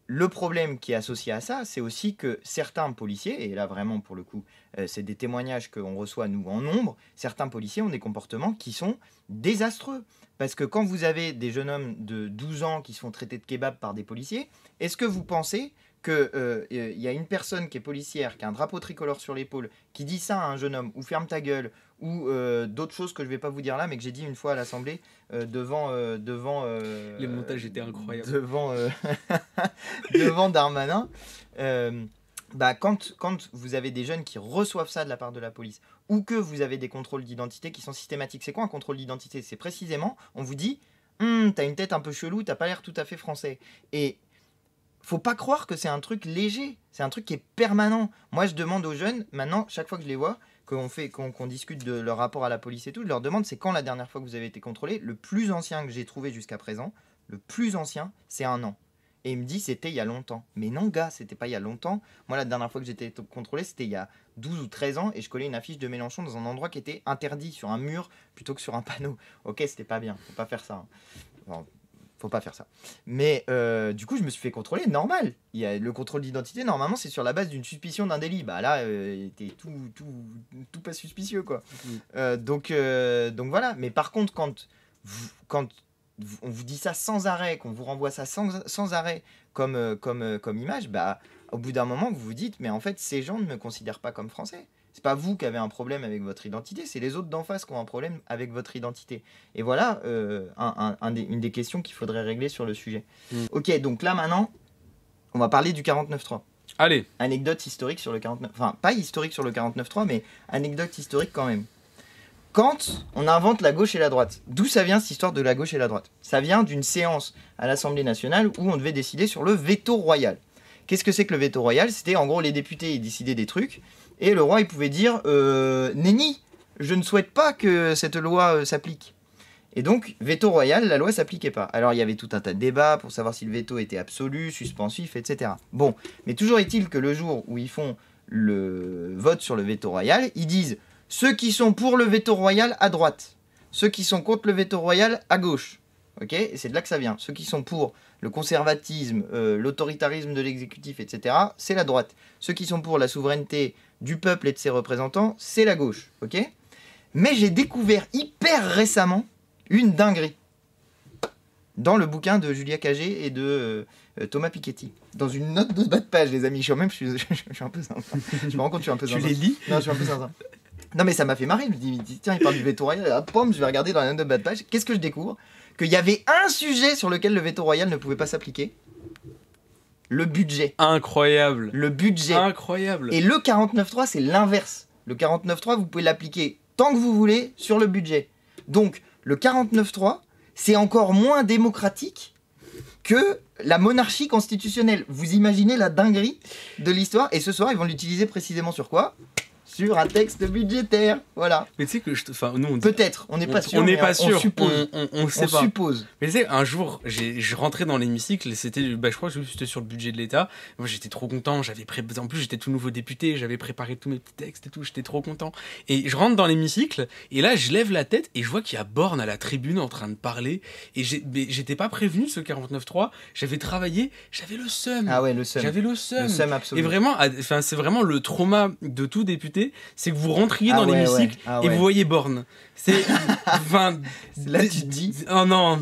le problème qui est associé à ça, c'est aussi que certains policiers, et là vraiment pour le coup, c'est des témoignages qu'on reçoit nous en nombre, certains policiers ont des comportements qui sont désastreux. Parce que quand vous avez des jeunes hommes de 12 ans qui se font traiter de kebab par des policiers, est-ce que vous pensez qu'il y a une personne qui est policière, qui a un drapeau tricolore sur l'épaule, qui dit ça à un jeune homme, ou ferme ta gueule, ou d'autres choses que je ne vais pas vous dire là, mais que j'ai dit une fois à l'Assemblée, devant les montages étaient incroyables. Devant Darmanin, quand vous avez des jeunes qui reçoivent ça de la part de la police, ou que vous avez des contrôles d'identité qui sont systématiques. C'est quoi un contrôle d'identité? C'est précisément, on vous dit, t'as une tête un peu chelou, t'as pas l'air tout à fait français. Et faut pas croire que c'est un truc léger, c'est un truc qui est permanent. Moi, je demande aux jeunes, maintenant, chaque fois que je les vois, qu'on discute de leur rapport à la police et tout, je leur demande c'est quand la dernière fois que vous avez été contrôlé. Le plus ancien que j'ai trouvé jusqu'à présent, le plus ancien, c'est 1 an. Et il me dit c'était il y a longtemps. Mais non, gars, c'était pas il y a longtemps. Moi, la dernière fois que j'étais contrôlé, c'était il y a 12 ou 13 ans et je collais une affiche de Mélenchon dans un endroit qui était interdit, sur un mur plutôt que sur un panneau. Ok, c'était pas bien, faut pas faire ça. Enfin, faut pas faire ça. Mais du coup, je me suis fait contrôler, normal. Il y a le contrôle d'identité, normalement, c'est sur la base d'une suspicion d'un délit. Bah là, t'es tout pas suspicieux, quoi. Donc voilà. Mais par contre, quand on vous dit ça sans arrêt, qu'on vous renvoie ça sans arrêt comme image, bah, au bout d'un moment, vous vous dites, mais en fait, ces gens ne me considèrent pas comme français. C'est pas vous qui avez un problème avec votre identité, c'est les autres d'en face qui ont un problème avec votre identité. Et voilà une des questions qu'il faudrait régler sur le sujet. Ok, donc là maintenant, on va parler du 49.3. Allez. Anecdote historique sur le 49... Enfin, pas historique sur le 49.3, mais anecdote historique quand même. Quand on invente la gauche et la droite, d'où ça vient cette histoire de la gauche et la droite? Ça vient d'une séance à l'Assemblée nationale où on devait décider sur le veto royal. Qu'est-ce que c'est que le veto royal? C'était en gros les députés ils décidaient des trucs et le roi il pouvait dire nenni, je ne souhaite pas que cette loi s'applique. Et donc veto royal, la loi s'appliquait pas. Alors il y avait tout un tas de débats pour savoir si le veto était absolu, suspensif, etc. Bon, mais toujours est-il que le jour où ils font le vote sur le veto royal, ils disent ceux qui sont pour le veto royal à droite, ceux qui sont contre le veto royal à gauche. Ok, et c'est de là que ça vient. Ceux qui sont pour le conservatisme, l'autoritarisme de l'exécutif, etc., c'est la droite. Ceux qui sont pour la souveraineté du peuple et de ses représentants, c'est la gauche. Ok. Mais j'ai découvert hyper récemment une dinguerie dans le bouquin de Julia Cagé et de Thomas Piketty. Dans une note de bas de page, les amis. Je suis un peu sympa. Je me rends compte que je suis un peu sympa. Tu les lis? Non, je suis un peu sympa. Non, mais ça m'a fait marrer. Je me dis, tiens, il parle du veto royal. Ah, pomme, je vais regarder dans la note de bas de page. Qu'est-ce que je découvre? Qu'il y avait un sujet sur lequel le veto royal ne pouvait pas s'appliquer. Le budget. Incroyable. Le budget. Incroyable. Et le 49.3, c'est l'inverse. Le 49.3, vous pouvez l'appliquer tant que vous voulez sur le budget. Donc, le 49.3, c'est encore moins démocratique que la monarchie constitutionnelle. Vous imaginez la dinguerie de l'histoire? Et ce soir, ils vont l'utiliser précisément sur quoi? Sur un texte budgétaire, voilà. Mais tu sais que nous on dit... Peut-être, on n'est pas sûr. On n'est pas sûr. On suppose. On sait pas. Suppose. Mais tu sais, un jour, je rentrais dans l'hémicycle, c'était, je crois que c'était sur le budget de l'État. Moi, j'étais trop content. En plus, j'étais tout nouveau député, j'avais préparé tous mes petits textes et tout. J'étais trop content. Et je rentre dans l'hémicycle, et là, je lève la tête et je vois qu'il y a Borne à la tribune en train de parler. Et j'étais pas prévenu de ce 49.3. J'avais travaillé, j'avais le seum. Ah ouais, le seum. J'avais le seum. Le seum absolu. Et vraiment, c'est vraiment le trauma de tout député. C'est que vous rentriez dans l'hémicycle et vous voyez Borne. C'est. Là, tu te dis. Oh non.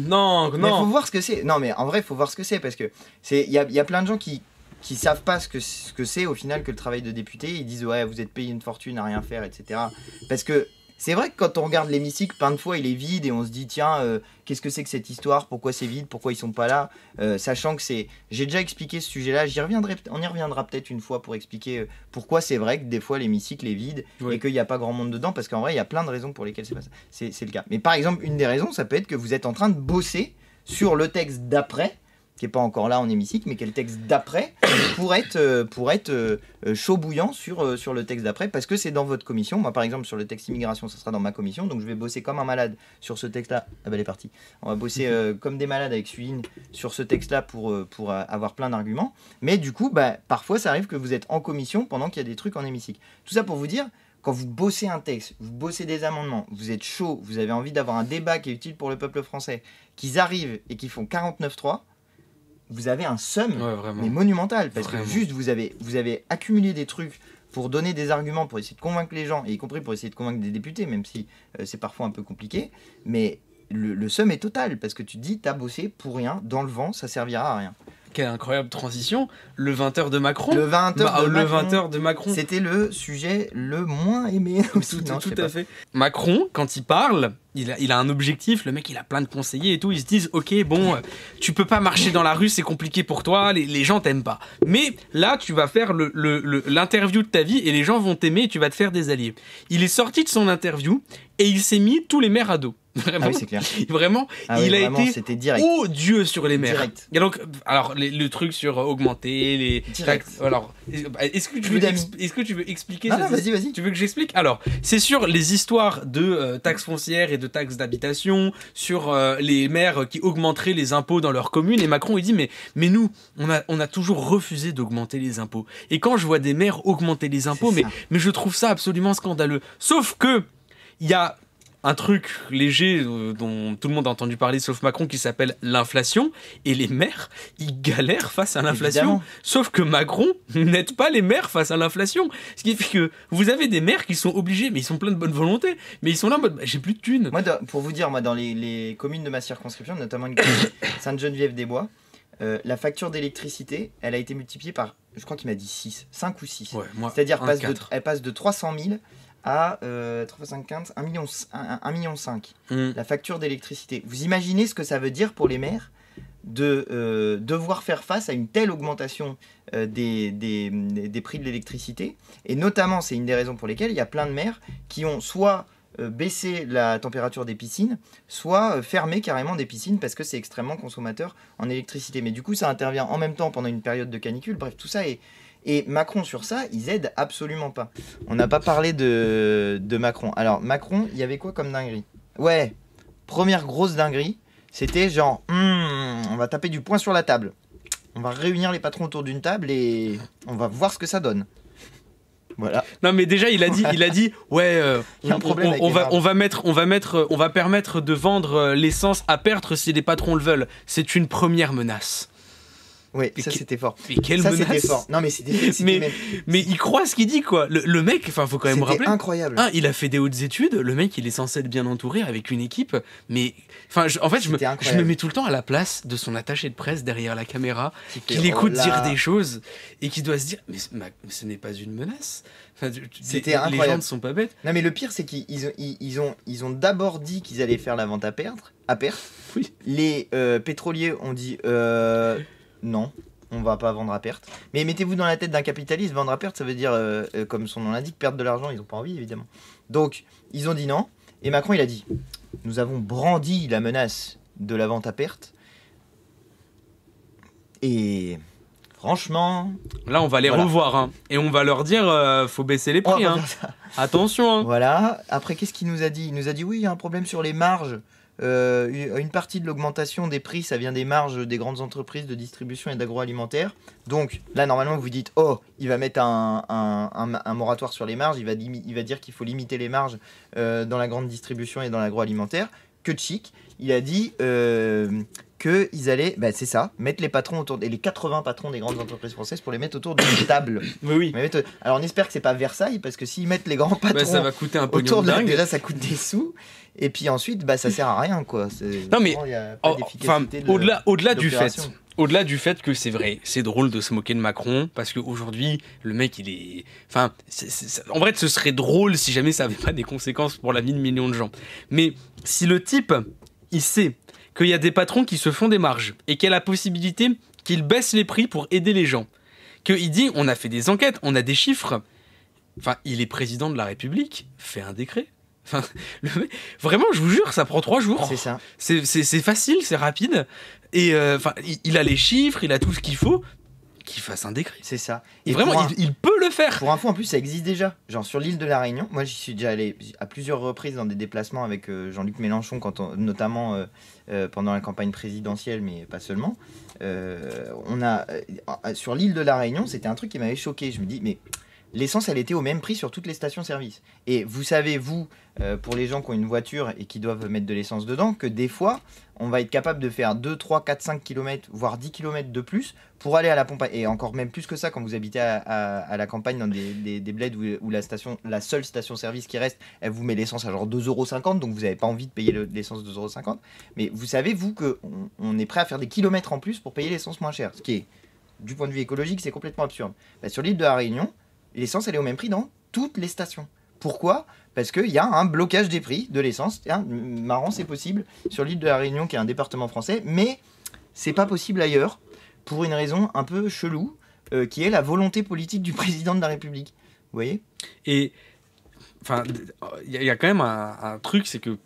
Mais faut voir ce que c'est. Non, mais en vrai, faut voir ce que c'est parce que il y a plein de gens qui qui savent pas ce que c'est au final que le travail de député. Ils disent ouais, vous êtes payé une fortune à rien faire, etc. Parce que c'est vrai que quand on regarde l'hémicycle, plein de fois il est vide et on se dit tiens, qu'est-ce que c'est que cette histoire? Pourquoi c'est vide? Pourquoi ils sont pas là? Sachant que c'est... J'ai déjà expliqué ce sujet-là, on y reviendra peut-être une fois pour expliquer pourquoi c'est vrai que des fois l'hémicycle est vide et qu'il n'y a pas grand monde dedans, parce qu'en vrai il y a plein de raisons pour lesquelles c'est le cas. Mais par exemple, une des raisons, ça peut être que vous êtes en train de bosser sur le texte d'après, qui n'est pas encore là en hémicycle, mais qui est le texte d'après, pour être chaud bouillant sur le texte d'après, parce que c'est dans votre commission. Moi, par exemple, sur le texte immigration, ça sera dans ma commission, donc je vais bosser comme un malade sur ce texte-là. Ah bah, elle est partie. On va bosser comme des malades avec Suine sur ce texte-là pour avoir plein d'arguments. Mais du coup, bah, parfois, ça arrive que vous êtes en commission pendant qu'il y a des trucs en hémicycle. Tout ça pour vous dire, quand vous bossez un texte, vous bossez des amendements, vous êtes chaud, vous avez envie d'avoir un débat qui est utile pour le peuple français, qu'ils arrivent et qu'ils font 49-3, vous avez un seum, mais monumental, parce que juste vous avez accumulé des trucs pour donner des arguments, pour essayer de convaincre les gens, et y compris pour essayer de convaincre des députés, même si c'est parfois un peu compliqué, mais le seum est total, parce que tu te dis, t'as bossé pour rien, dans le vent, ça servira à rien. Quelle incroyable transition, le 20h de Macron. Le 20h de Macron. C'était le sujet le moins aimé aussi. Tout à fait. Macron, quand il parle, il a un objectif, le mec il a plein de conseillers et tout, ils se disent ok bon, tu peux pas marcher dans la rue, c'est compliqué pour toi, les gens t'aiment pas. Mais là tu vas faire l'interview de ta vie et les gens vont t'aimer et tu vas te faire des alliés. Il est sorti de son interview et il s'est mis tous les maires à dos. Vraiment, ah oui, c'est clair. Vraiment, il a été direct. odieux sur les maires. Direct. Et donc, alors, le truc sur augmenter les taxes. Alors, est-ce que tu veux expliquer ça? Vas-y. Tu veux que j'explique? Alors, c'est sur les histoires de taxes foncières et de taxes d'habitation, sur les maires qui augmenteraient les impôts dans leur commune. Et Macron, il dit, mais nous, on a toujours refusé d'augmenter les impôts. Et quand je vois des maires augmenter les impôts, mais je trouve ça absolument scandaleux. Sauf que, il y a un truc léger dont tout le monde a entendu parler sauf Macron qui s'appelle l'inflation, et les maires ils galèrent face à l'inflation. Évidemment. Sauf que Macron n'aide pas les maires face à l'inflation, ce qui fait que vous avez des maires qui sont obligés, mais ils sont pleins de bonne volonté, mais ils sont là en mode j'ai plus de thunes. Moi, pour vous dire, moi dans les communes de ma circonscription, notamment une commune Sainte-Geneviève-des-Bois, la facture d'électricité elle a été multipliée par, je crois qu'il m'a dit 5 ou 6, c'est-à-dire elle passe de 300 000 à 3,50, 1,5 million. La facture d'électricité. Vous imaginez ce que ça veut dire pour les maires de devoir faire face à une telle augmentation des prix de l'électricité. Et notamment, c'est une des raisons pour lesquelles il y a plein de maires qui ont soit baissé la température des piscines, soit fermé carrément des piscines parce que c'est extrêmement consommateur en électricité. Mais du coup, ça intervient en même temps pendant une période de canicule. Bref, tout ça est... Et Macron, sur ça, ils aident absolument pas. On n'a pas parlé de Macron. Alors, Macron, il y avait quoi comme dinguerie? Ouais, première grosse dinguerie, c'était genre, on va taper du poing sur la table. On va réunir les patrons autour d'une table et on va voir ce que ça donne. Voilà. Non mais déjà il a dit ouais on va permettre de vendre l'essence à perte si les patrons le veulent. C'est une première menace. Oui, ça c'était fort. Mais quelle menace. C'était fort. Non mais mais il croit ce qu'il dit quoi. Le mec, enfin faut quand même rappeler. C'était incroyable. Il a fait des hautes études. Le mec, il est censé être bien entouré avec une équipe. Mais enfin, en fait, je me mets tout le temps à la place de son attaché de presse derrière la caméra, qui l'écoute dire des choses et qui doit se dire mais ce n'est pas une menace. Enfin, c'était incroyable. Les gens ne sont pas bêtes. Non mais le pire c'est qu'ils ont d'abord dit qu'ils allaient faire la vente à perte. Oui. Les pétroliers ont dit non, on va pas vendre à perte. Mais mettez-vous dans la tête d'un capitaliste, vendre à perte, ça veut dire, comme son nom l'indique, perdre de l'argent, ils n'ont pas envie, évidemment. Donc, ils ont dit non, et Macron, il a dit, nous avons brandi la menace de la vente à perte, et franchement... Là, on va les revoir, hein, et on va leur dire, faut baisser les prix, hein. Attention, hein. Voilà, après, qu'est-ce qu'il nous a dit? Il nous a dit, oui, il y a un problème sur les marges. Une partie de l'augmentation des prix, ça vient des marges des grandes entreprises de distribution et d'agroalimentaire. Donc là, normalement, vous dites, oh, il va mettre un moratoire sur les marges, il va dire qu'il faut limiter les marges dans la grande distribution et dans l'agroalimentaire. Que chic, il a dit qu'ils allaient, c'est ça, mettre les patrons autour, et les 80 patrons des grandes entreprises françaises pour les mettre autour d'une table. Oui. Alors on espère que c'est pas Versailles, parce que s'ils mettent les grands patrons ça va coûter un peu autour de déjà ça coûte des sous. Et puis ensuite, ça sert à rien, quoi. Non mais, au-delà du fait, Au-delà du fait que c'est vrai, c'est drôle de se moquer de Macron, parce qu'aujourd'hui, le mec, il est... Enfin, en vrai, ce serait drôle si jamais ça avait pas des conséquences pour la vie de millions de gens. Mais si le type, il sait qu'il y a des patrons qui se font des marges, et qu'il y a la possibilité qu'il baisse les prix pour aider les gens, qu'il dit, on a fait des enquêtes, on a des chiffres... Enfin, il est président de la République, fait un décret. Enfin, vraiment, je vous jure, ça prend 3 jours. C'est ça. C'est facile, c'est rapide. Et enfin, il a les chiffres, il a tout ce qu'il faut. Qu'il fasse un décret. C'est ça. Et vraiment, il peut le faire. Pour info, en plus, ça existe déjà. Genre sur l'île de la Réunion. Moi, j'y suis déjà allé à plusieurs reprises dans des déplacements avec Jean-Luc Mélenchon, notamment pendant la campagne présidentielle, mais pas seulement. Sur l'île de la Réunion, c'était un truc qui m'avait choqué. Je me dis, mais... L'essence, elle était au même prix sur toutes les stations-service. Et vous savez, pour les gens qui ont une voiture et qui doivent mettre de l'essence dedans, que des fois, on va être capable de faire 2, 3, 4, 5 km, voire 10 km de plus pour aller à la pompe. Et encore même plus que ça, quand vous habitez à la campagne, dans des bleds où la seule station-service qui reste, elle vous met l'essence à genre 2,50 €, donc vous n'avez pas envie de payer l'essence 2,50 €. Mais vous savez, qu'on est prêt à faire des kilomètres en plus pour payer l'essence moins chère. Ce qui est, du point de vue écologique, c'est complètement absurde. Sur l'île de la Réunion, l'essence, elle est au même prix dans toutes les stations. Pourquoi ? Parce qu'il y a un blocage des prix de l'essence. Marrant, c'est possible sur l'île de la Réunion, qui est un département français, mais c'est pas possible ailleurs, pour une raison un peu chelou, qui est la volonté politique du président de la République. Vous voyez ? Et enfin, il y a quand même un truc, c'est que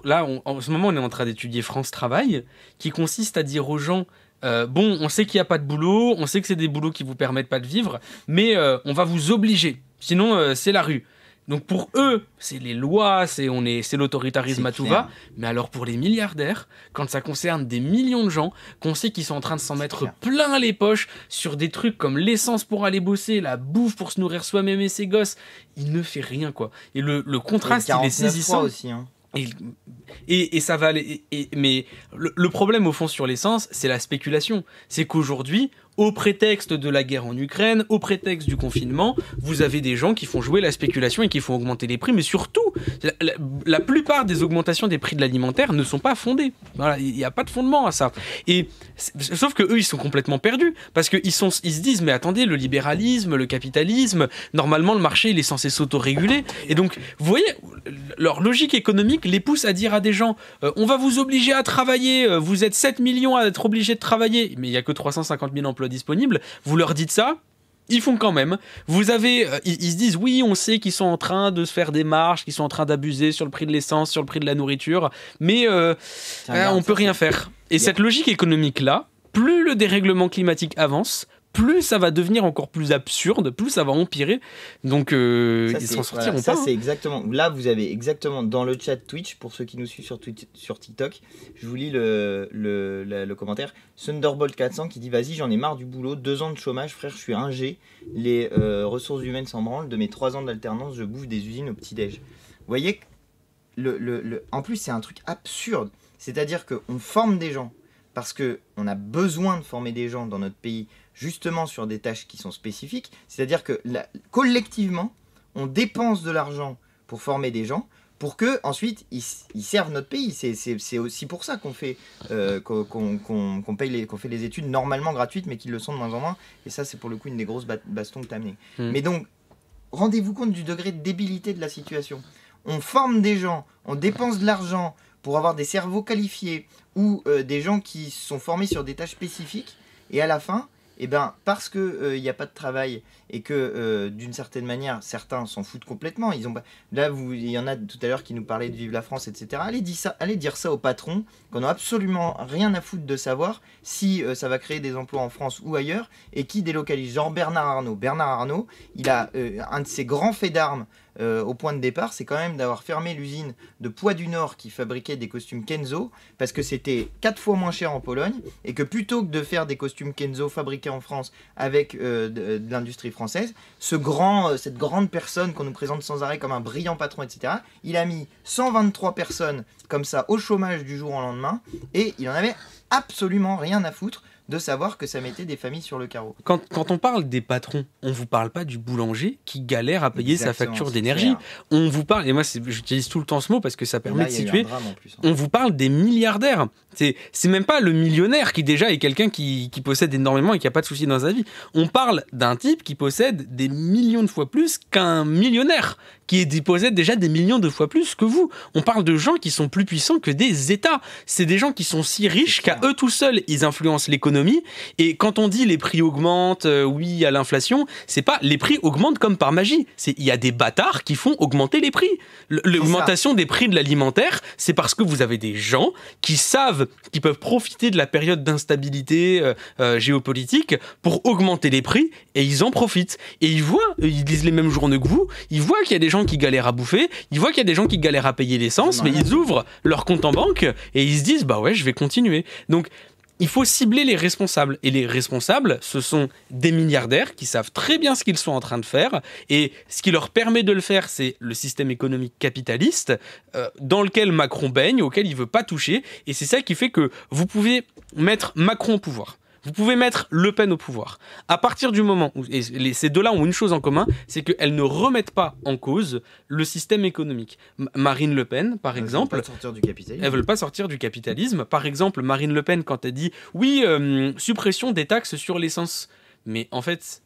là, en ce moment, on est en train d'étudier France Travail, qui consiste à dire aux gens... bon, on sait qu'il n'y a pas de boulot, on sait que c'est des boulots qui vous permettent pas de vivre, mais on va vous obliger. Sinon, c'est la rue. Donc pour eux, c'est les lois, c'est l'autoritarisme à tout va. Mais alors pour les milliardaires, quand ça concerne des millions de gens, qu'on sait qu'ils sont en train de s'en mettre plein les poches sur des trucs comme l'essence pour aller bosser, la bouffe pour se nourrir soi-même et ses gosses, il ne fait rien, quoi. Et le contraste, il est saisissant. Aussi, hein. Et ça va aller. Mais le problème au fond sur l'essence, c'est la spéculation. C'est qu'aujourd'hui, au prétexte de la guerre en Ukraine, au prétexte du confinement, vous avez des gens qui font jouer la spéculation et qui font augmenter les prix. Mais surtout, la plupart des augmentations des prix de l'alimentaire ne sont pas fondées. Voilà, il n'y a pas de fondement à ça. Et sauf que eux, ils sont complètement perdus parce qu'ils se disent, mais attendez, le libéralisme, le capitalisme, normalement le marché il est censé s'autoréguler. Et donc, vous voyez, leur logique économique les pousse à dire à des gens, on va vous obliger à travailler, vous êtes 7 millions à être obligés de travailler, mais il n'y a que 350 000 emplois disponibles, vous leur dites ça, ils font quand même. Vous avez, ils se disent, oui, on sait qu'ils sont en train de se faire des marges, qu'ils sont en train d'abuser sur le prix de l'essence, sur le prix de la nourriture, mais on peut rien faire. Et cette logique économique-là, plus le dérèglement climatique avance, plus ça va devenir encore plus absurde, plus ça va empirer. Donc, ils s'en sortiront pas. Ça, c'est exactement... Là, vous avez exactement dans le chat Twitch, pour ceux qui nous suivent sur TikTok, je vous lis le commentaire. Thunderbolt 400 qui dit « Vas-y, j'en ai marre du boulot, 2 ans de chômage, frère, je suis ingé. Les ressources humaines s'en branlent. De mes 3 ans d'alternance, je bouffe des usines au petit-déj. » Vous voyez, en plus, c'est un truc absurde. C'est-à-dire qu'on forme des gens parce qu'on a besoin de former des gens dans notre pays justement sur des tâches qui sont spécifiques. C'est-à-dire que collectivement, on dépense de l'argent pour former des gens pour qu'ensuite ils servent notre pays. C'est aussi pour ça qu'on fait, qu'on fait les études normalement gratuites, mais qu'ils le sont de moins en moins. Et ça, c'est pour le coup une des grosses bastons que tu as amené. Mais donc, rendez-vous compte du degré de débilité de la situation. On forme des gens, on dépense de l'argent pour avoir des cerveaux qualifiés ou des gens qui sont formés sur des tâches spécifiques. Et à la fin, eh ben, parce qu'il n'y a pas de travail et que d'une certaine manière, certains s'en foutent complètement. Là, il y en a tout à l'heure qui nous parlaient de Vive la France, etc. Allez dire ça aux patrons, qu'on n'a absolument rien à foutre de savoir si ça va créer des emplois en France ou ailleurs et qui délocalise. Genre Bernard Arnault. Bernard Arnault, il a un de ses grands faits d'armes au point de départ, c'est quand même d'avoir fermé l'usine de Poix du Nord qui fabriquait des costumes Kenzo parce que c'était 4 fois moins cher en Pologne et que plutôt que de faire des costumes Kenzo fabriqués en France avec de l'industrie française, cette grande personne qu'on nous présente sans arrêt comme un brillant patron, etc., il a mis 123 personnes comme ça au chômage du jour au lendemain et il en avait absolument rien à foutre de savoir que ça mettait des familles sur le carreau. Quand on parle des patrons, on vous parle pas du boulanger qui galère à payer sa facture c'est d'énergie. clair. On vous parle, et moi j'utilise tout le temps ce mot parce que ça permet Là, de il y a eu situer. un drame en plus, hein. On vous parle des milliardaires. C'est même pas le millionnaire qui déjà est quelqu'un qui possède énormément et qui a pas de soucis dans sa vie. On parle d'un type qui possède des millions de fois plus qu'un millionnaire, qui possède déjà des millions de fois plus que vous. On parle de gens qui sont plus puissants que des États. C'est des gens qui sont si riches qu'à eux tout seuls, ils influencent l'économie. Et quand on dit les prix augmentent, oui, à l'inflation, c'est pas les prix augmentent comme par magie. Il y a des bâtards qui font augmenter les prix. L'augmentation des prix de l'alimentaire, c'est parce que vous avez des gens qui savent qu'ils peuvent profiter de la période d'instabilité géopolitique pour augmenter les prix, et ils en profitent. Et ils lisent les mêmes journaux que vous, ils voient qu'il y a des gens qui galèrent à bouffer, ils voient qu'il y a des gens qui galèrent à payer l'essence, mais ils ouvrent leur compte en banque et ils se disent bah ouais, je vais continuer. Donc il faut cibler les responsables. Et les responsables, ce sont des milliardaires qui savent très bien ce qu'ils sont en train de faire. Et ce qui leur permet de le faire, c'est le système économique capitaliste dans lequel Macron baigne, auquel il ne veut pas toucher. Et c'est ça qui fait que vous pouvez mettre Macron au pouvoir. Vous pouvez mettre Le Pen au pouvoir. À partir du moment où ces deux-là ont une chose en commun, c'est qu'elles ne remettent pas en cause le système économique. Marine Le Pen, par exemple, elles veulent pas sortir du capitalisme. Elles veulent pas sortir du capitalisme. Par exemple, Marine Le Pen, quand elle dit oui, suppression des taxes sur l'essence, mais en fait,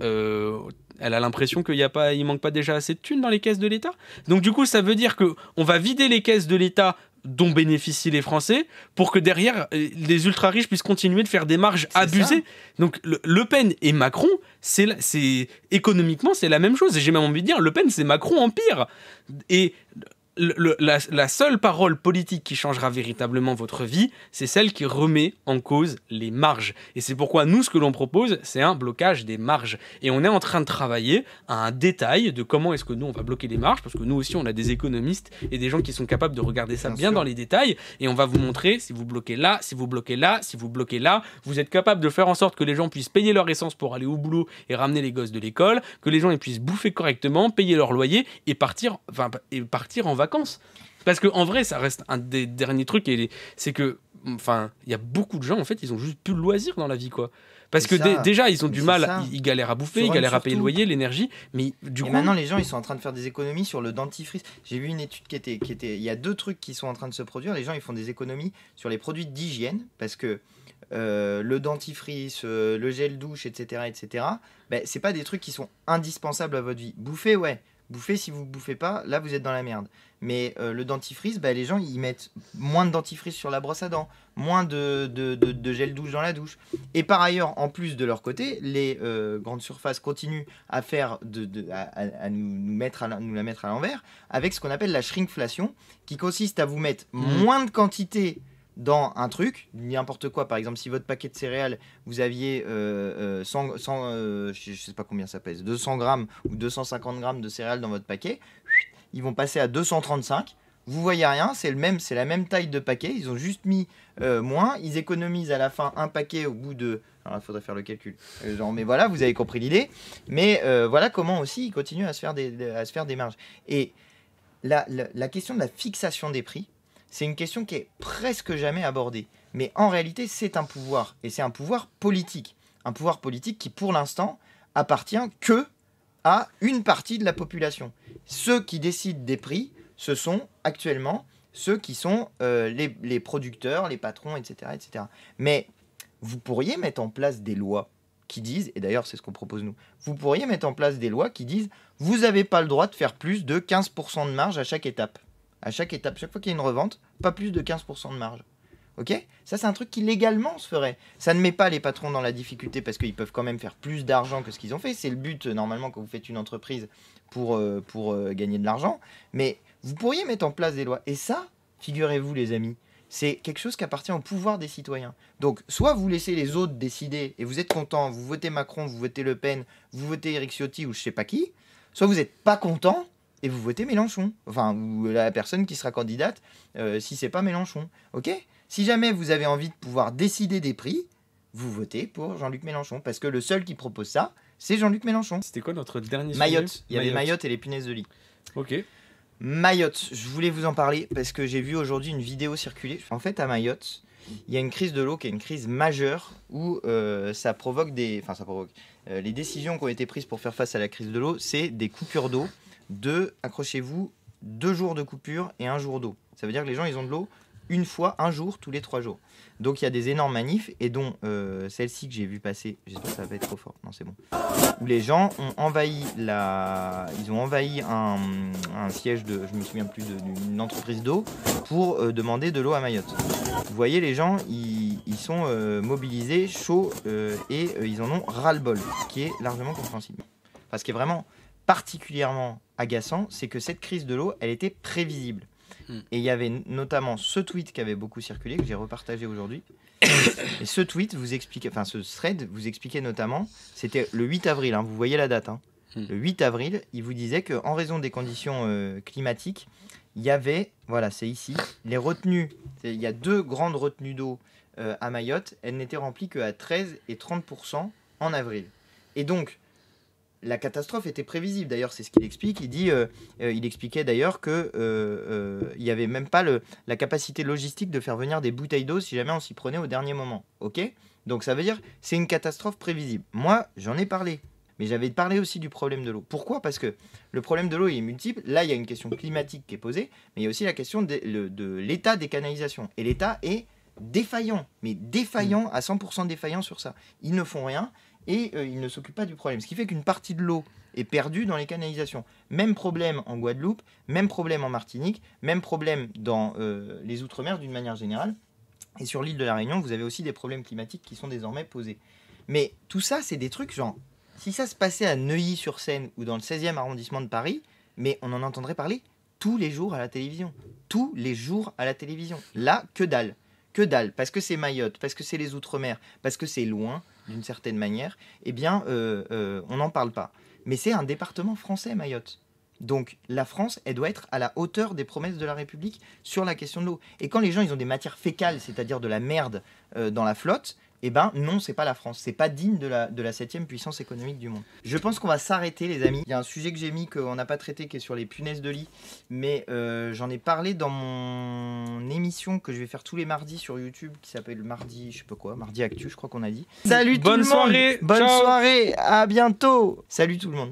elle a l'impression il manque pas déjà assez de thunes dans les caisses de l'État. Donc du coup, ça veut dire que on va vider les caisses de l'État dont bénéficient les Français, pour que derrière, les ultra-riches puissent continuer de faire des marges abusées. Donc, Le Pen et Macron, économiquement, c'est la même chose. Et j'ai même envie de dire, Le Pen, c'est Macron en pire. Et la seule parole politique qui changera véritablement votre vie, c'est celle qui remet en cause les marges. Et c'est pourquoi nous, ce que l'on propose, c'est un blocage des marges. Et on est en train de travailler à un détail de comment est-ce que nous, on va bloquer les marges, parce que nous aussi, on a des économistes et des gens qui sont capables de regarder ça bien dans les détails. Et on va vous montrer, si vous bloquez là, si vous bloquez là, si vous bloquez là, vous êtes capable de faire en sorte que les gens puissent payer leur essence pour aller au boulot et ramener les gosses de l'école, que les gens puissent bouffer correctement, payer leur loyer et partir en vacances. Parce qu'en vrai, ça reste un des derniers trucs, c'est que, enfin, il y a beaucoup de gens, en fait, ils ont juste plus de loisirs dans la vie, quoi. Parce que déjà, ils ont du mal, ils galèrent à bouffer, ils galèrent à payer le loyer, l'énergie, mais du coup... maintenant, les gens, ils sont en train de faire des économies sur le dentifrice. J'ai vu une étude qui était... Il y a 2 trucs qui sont en train de se produire. Les gens, ils font des économies sur les produits d'hygiène, parce que le dentifrice, le gel douche, etc., ben, c'est pas des trucs qui sont indispensables à votre vie. Bouffer, ouais. Bouffer, si vous ne bouffez pas, là, vous êtes dans la merde. Mais le dentifrice, bah, les gens, ils mettent moins de dentifrice sur la brosse à dents, moins de gel douche dans la douche. Et par ailleurs, en plus de leur côté, les grandes surfaces continuent à faire à nous la mettre à l'envers avec ce qu'on appelle la shrinkflation, qui consiste à vous mettre moins de quantité dans un truc, n'importe quoi. Par exemple, si votre paquet de céréales, vous aviez je sais pas combien ça pèse, 200 grammes ou 250 grammes de céréales dans votre paquet, ils vont passer à 235. Vous voyez rien, c'est la même taille de paquet, ils ont juste mis moins, ils économisent à la fin un paquet au bout de... Alors il faudrait faire le calcul, mais voilà, vous avez compris l'idée. Mais voilà comment aussi ils continuent à se faire des marges. Et la question de la fixation des prix, c'est une question qui est presque jamais abordée. Mais en réalité, c'est un pouvoir. Et c'est un pouvoir politique. Un pouvoir politique qui, pour l'instant, appartient que à une partie de la population. Ceux qui décident des prix, ce sont actuellement ceux qui sont les producteurs, les patrons, etc., etc. Mais vous pourriez mettre en place des lois qui disent, et d'ailleurs c'est ce qu'on propose nous, vous pourriez mettre en place des lois qui disent vous n'avez pas le droit de faire plus de 15% de marge à chaque étape. À chaque étape, chaque fois qu'il y a une revente, pas plus de 15% de marge. Ok ? Ça, c'est un truc qui légalement se ferait. Ça ne met pas les patrons dans la difficulté parce qu'ils peuvent quand même faire plus d'argent que ce qu'ils ont fait. C'est le but, normalement, quand vous faites une entreprise pour gagner de l'argent. Mais vous pourriez mettre en place des lois. Et ça, figurez-vous, les amis, c'est quelque chose qui appartient au pouvoir des citoyens. Donc, soit vous laissez les autres décider et vous êtes content, vous votez Macron, vous votez Le Pen, vous votez Éric Ciotti ou je sais pas qui, soit vous n'êtes pas content et vous votez Mélenchon. Enfin, ou la personne qui sera candidate, si c'est pas Mélenchon. Ok ? Si jamais vous avez envie de pouvoir décider des prix, vous votez pour Jean-Luc Mélenchon. Parce que le seul qui propose ça, c'est Jean-Luc Mélenchon. C'était quoi notre dernier sujet ? Mayotte. Il y avait Mayotte et les punaises de lit. Ok. Mayotte, je voulais vous en parler parce que j'ai vu aujourd'hui une vidéo circuler. En fait, à Mayotte, il y a une crise de l'eau qui est une crise majeure où ça provoque des... Enfin, ça provoque... les décisions qui ont été prises pour faire face à la crise de l'eau, c'est des coupures d'eau de, accrochez-vous, 2 jours de coupure et 1 jour d'eau. Ça veut dire que les gens, ils ont de l'eau une fois, un jour, tous les 3 jours. Donc il y a des énormes manifs, et dont celle-ci que j'ai vu passer, j'espère que ça va pas être trop fort, non c'est bon, où les gens ont envahi un siège de, je me souviens plus, d'une entreprise d'eau pour demander de l'eau à Mayotte. Vous voyez, les gens, ils sont mobilisés, chauds, et ils en ont ras-le-bol, ce qui est largement compréhensible. Enfin, ce qui est vraiment particulièrement agaçant, c'est que cette crise de l'eau, elle était prévisible. Et il y avait notamment ce tweet qui avait beaucoup circulé, que j'ai repartagé aujourd'hui. Et ce tweet vous expliquait, enfin ce thread vous expliquait notamment, c'était le 8 avril, hein, vous voyez la date. Hein. Le 8 avril, il vous disait qu'en raison des conditions climatiques, il y avait, voilà c'est ici, les retenues, il y a 2 grandes retenues d'eau à Mayotte, elles n'étaient remplies qu'à 13 et 30% en avril. Et donc, la catastrophe était prévisible. D'ailleurs, c'est ce qu'il explique. Il expliquait d'ailleurs que il n'y avait même pas la capacité logistique de faire venir des bouteilles d'eau si jamais on s'y prenait au dernier moment. Ok ? Donc ça veut dire c'est une catastrophe prévisible. Moi, j'en ai parlé. Mais j'avais parlé aussi du problème de l'eau. Pourquoi ? Parce que le problème de l'eau est multiple. Là, il y a une question climatique qui est posée, mais il y a aussi la question de l'état des canalisations. Et l'État est défaillant, mais défaillant, à 100% défaillant sur ça. Ils ne font rien. Et il ne s'occupe pas du problème. Ce qui fait qu'une partie de l'eau est perdue dans les canalisations. Même problème en Guadeloupe, même problème en Martinique, même problème dans les Outre-mer d'une manière générale. Et sur l'île de la Réunion, vous avez aussi des problèmes climatiques qui sont désormais posés. Mais tout ça, c'est des trucs genre, si ça se passait à Neuilly-sur-Seine ou dans le 16e arrondissement de Paris, mais on en entendrait parler tous les jours à la télévision. Tous les jours à la télévision. Là, que dalle. Que dalle. Parce que c'est Mayotte, parce que c'est les Outre-mer, parce que c'est loin, d'une certaine manière, eh bien, on n'en parle pas. Mais c'est un département français, Mayotte. Donc, la France, elle doit être à la hauteur des promesses de la République sur la question de l'eau. Et quand les gens, ils ont des matières fécales, c'est-à-dire de la merde dans la flotte, eh ben non, c'est pas la France. C'est pas digne de la 7e puissance économique du monde. Je pense qu'on va s'arrêter, les amis. Il y a un sujet que j'ai mis qu'on n'a pas traité, qui est sur les punaises de lit. Mais j'en ai parlé dans mon émission que je vais faire tous les mardis sur YouTube, qui s'appelle Mardi, je sais pas quoi, Mardi Actu, je crois qu'on a dit. Salut tout le monde. Bonne soirée. Bonne Ciao. soirée. À bientôt. Salut tout le monde.